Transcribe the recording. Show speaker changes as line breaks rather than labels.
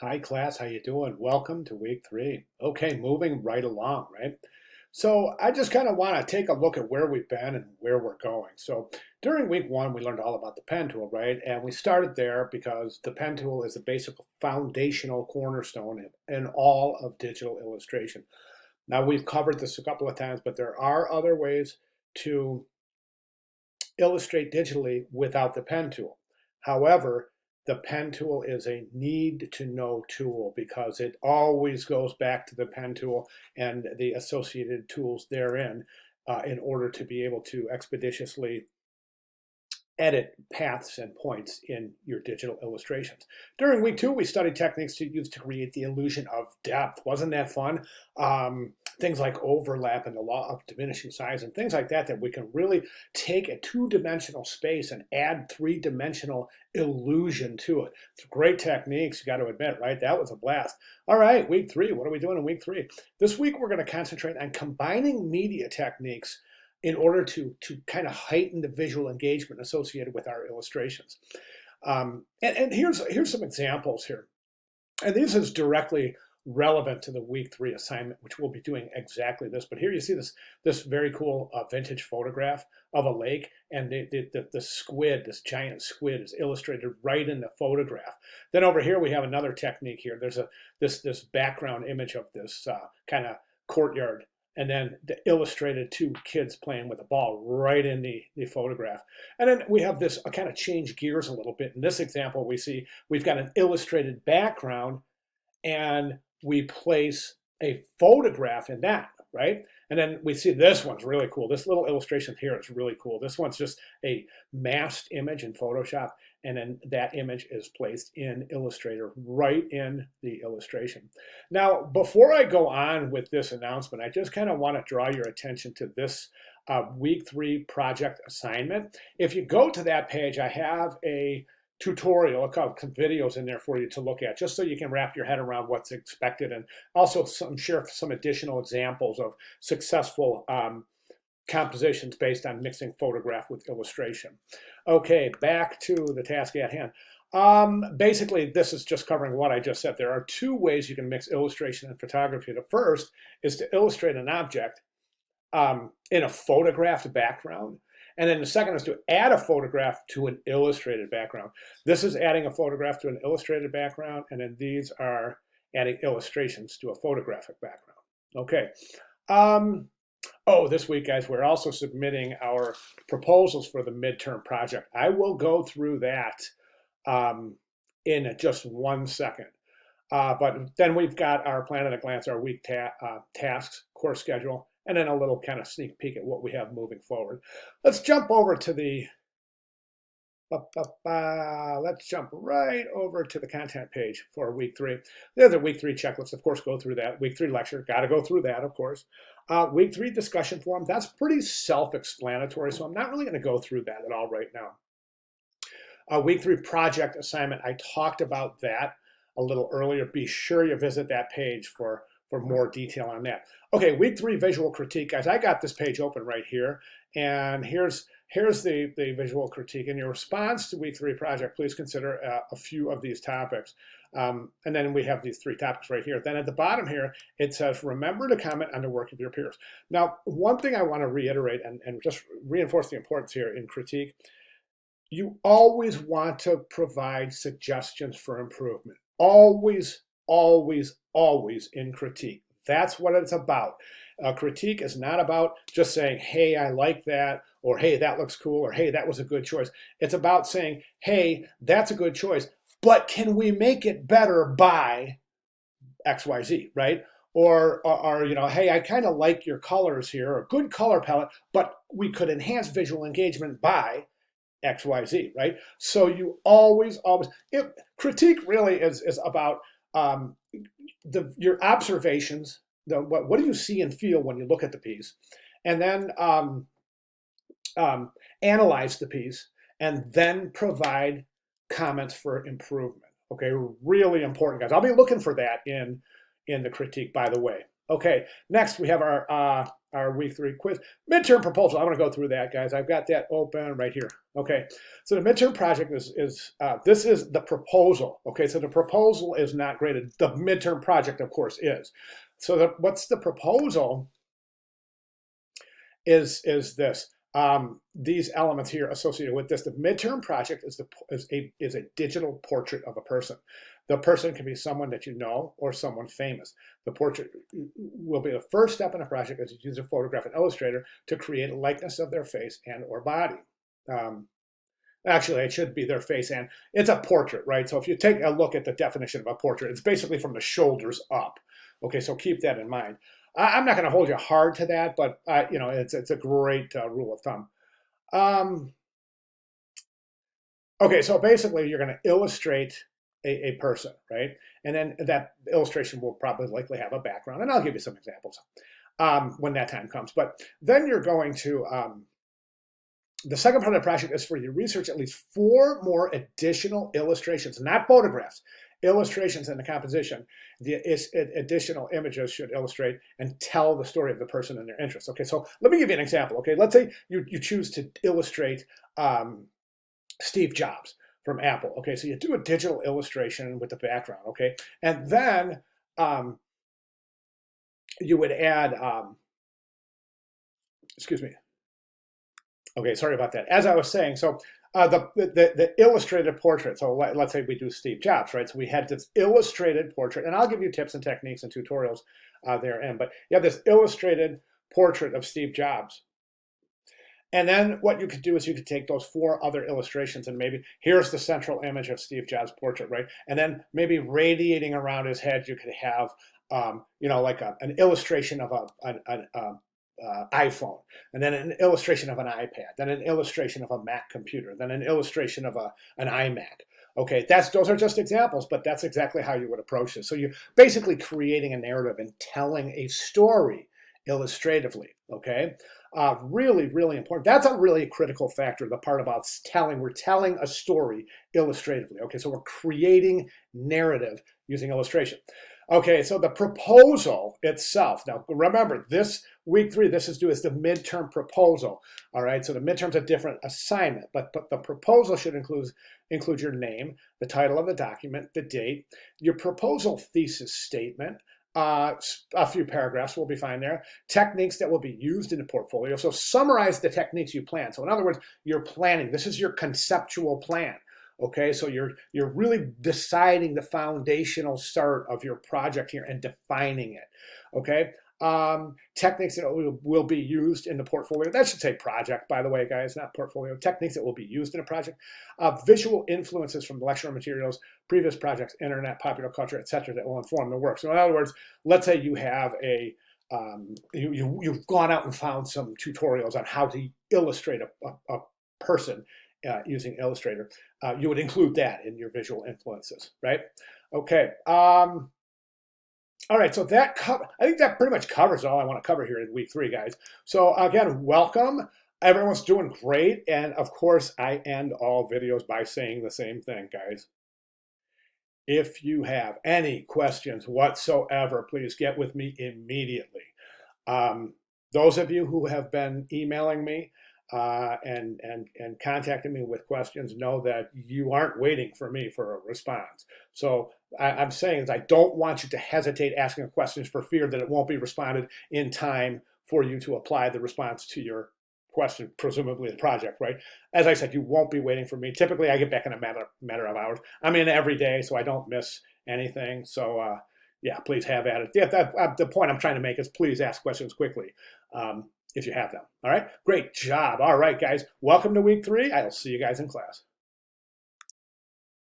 Hi class, how you doing? Welcome to week 3. Okay, moving right along, right? So I just kind of want to take a look at where we've been and where we're going. So during week 1, we learned all about the pen tool, right? And we started there because the pen tool is a basic foundational cornerstone in all of digital illustration. Now we've covered this a couple of times, but there are other ways to illustrate digitally without the pen tool. However, the pen tool is a need to know tool because it always goes back to the pen tool and the associated tools therein in order to be able to expeditiously edit paths and points in your digital illustrations. During week 2, we studied techniques to use to create the illusion of depth. Wasn't that fun? Things like overlap and the law of diminishing size and things like that, that we can really take a two-dimensional space and add three-dimensional illusion to it. It's great techniques, you got to admit, right? That was a blast. All right, week 3, what are we doing in week 3? This week we're going to concentrate on combining media techniques in order to kind of heighten the visual engagement associated with our illustrations. And here's some examples here. And this is directly relevant to the week 3 assignment, which we'll be doing exactly this. But here you see this very cool vintage photograph of a lake, and the squid, this giant squid, is illustrated right in the photograph. Then over here we have another technique here. There's this background image of this kind of courtyard, and then the illustrated two kids playing with a ball right in the photograph. And then we have this kind of change gears a little bit. In this example, we see we've got an illustrated background and we place a photograph in that, right? And then we see this one's really cool. This little illustration here is really cool. This one's just a masked image in Photoshop, and then that image is placed in Illustrator right in the illustration. Now, before I go on with this announcement, I just kind of want to draw your attention to this week 3 project assignment. If you go to that page, I have a tutorial, a couple of videos in there for you to look at, just so you can wrap your head around what's expected, and also share some additional examples of successful compositions based on mixing photograph with illustration. Okay, back to the task at hand. Basically, this is just covering what I just said. There are 2 ways you can mix illustration and photography. The first is to illustrate an object in a photographed background. And then the second is to add a photograph to an illustrated background. This is adding a photograph to an illustrated background, and then these are adding illustrations to a photographic background. Okay. Oh, this week, guys, we're also submitting our proposals for the midterm project. I will go through that in just 1 second. But then we've got our plan at a glance, our week tasks, course schedule, and then a little kind of sneak peek at what we have moving forward. Let's jump over to the let's jump right over to the content page for week 3. There's a week 3 checklist, of course, go through that. Week 3 lecture, got to go through that, of course. Week 3 discussion forum, that's pretty self-explanatory, so I'm not really going to go through that at all right now. Week 3 project assignment, I talked about that a little earlier. Be sure you visit that page for more detail on that. Okay, week 3 visual critique, guys. I got this page open right here, and here's the visual critique. In your response to week 3 project, please consider a few of these topics. And then we have these 3 topics right here. Then at the bottom here, it says, remember to comment on the work of your peers. Now, one thing I want to reiterate and just reinforce the importance here in critique, you always want to provide suggestions for improvement. Always, always, always in critique. That's what it's about. Critique is not about just saying, hey, I like that, or hey, that looks cool, or hey, that was a good choice. It's about saying, hey, that's a good choice, but can we make it better by XYZ, right? Or you know, hey, I kind of like your colors here, or good color palette, but we could enhance visual engagement by XYZ, right? So you always, critique really is about your observations, what do you see and feel when you look at the piece, and then analyze the piece, and then provide comments for improvement. Okay, really important, guys. I'll be looking for that in the critique, by the way. Okay, next we have our our week 3 quiz. Midterm proposal. I'm going to go through that, guys. I've got that open right here. Okay, so the midterm project is this is the proposal. Okay, so the proposal is not graded. The midterm project, of course, is. So what's the proposal? Is this? These elements here associated with this. The midterm project is a digital portrait of a person. The person can be someone that you know or someone famous. The portrait will be the first step in a project as you use a photograph and Illustrator to create a likeness of their face and or body. Actually, it should be their face, and it's a portrait, right? So if you take a look at the definition of a portrait, it's basically from the shoulders up. Okay, so keep that in mind. I'm not going to hold you hard to that, but you know, it's a great rule of thumb. Okay, so basically, you're going to illustrate a person, right? And then that illustration will probably likely have a background, and I'll give you some examples when that time comes. But then you're going to the second part of the project is for you to research at least 4 more additional illustrations, not photographs. Illustrations in the composition. The additional images should illustrate and tell the story of the person and their interests. Okay, so let me give you an example. Okay, let's say you choose to illustrate Steve Jobs from Apple. Okay, so you do a digital illustration with the background. Okay, and then you would add, excuse me. Okay, sorry about that. As I was saying, so the illustrated portrait. So let's say we do Steve Jobs, right? So we had this illustrated portrait, and I'll give you tips and techniques and tutorials therein. But you have this illustrated portrait of Steve Jobs. And then what you could do is you could take those 4 other illustrations and maybe here's the central image of Steve Jobs' portrait, right? And then maybe radiating around his head, you could have, you know, like an illustration of an iPhone, and then an illustration of an iPad, then an illustration of a Mac computer, then an illustration of an iMac. Okay, those are just examples, but that's exactly how you would approach this. So you're basically creating a narrative and telling a story illustratively. Okay, really, really important. That's a really critical factor. The part about we're telling a story illustratively. Okay, so we're creating narrative using illustration. Okay, so the proposal itself. Now, remember, this week 3, this is due as the midterm proposal. All right, so the midterm's a different assignment, but the proposal should include your name, the title of the document, the date, your proposal thesis statement, a few paragraphs will be fine there, techniques that will be used in the portfolio. So summarize the techniques you plan. So in other words, you're planning. This is your conceptual plan. Okay, so you're really deciding the foundational start of your project here and defining it. Okay, techniques that will be used in the portfolio. That should say project, by the way, guys, not portfolio. Techniques that will be used in a project. Visual influences from lecture materials, previous projects, internet, popular culture, etc., that will inform the work. So in other words, let's say you have you've gone out and found some tutorials on how to illustrate a person using Illustrator. You would include that in your visual influences, right? Okay. All right, so I think that pretty much covers all I want to cover here in week 3, guys. So again, welcome. Everyone's doing great. And of course, I end all videos by saying the same thing, guys. If you have any questions whatsoever, please get with me immediately. Those of you who have been emailing me, and contacting me with questions know that you aren't waiting for me for a response. So I'm saying is I don't want you to hesitate asking questions for fear that it won't be responded in time for you to apply the response to your question, presumably the project, right? As I said, you won't be waiting for me. Typically, I get back in a matter of hours. I'm in every day, so I don't miss anything. So yeah, please have at it. The point I'm trying to make is please ask questions quickly. If you have them. All right, great job. All right, guys, welcome to week 3. I'll see you guys in class.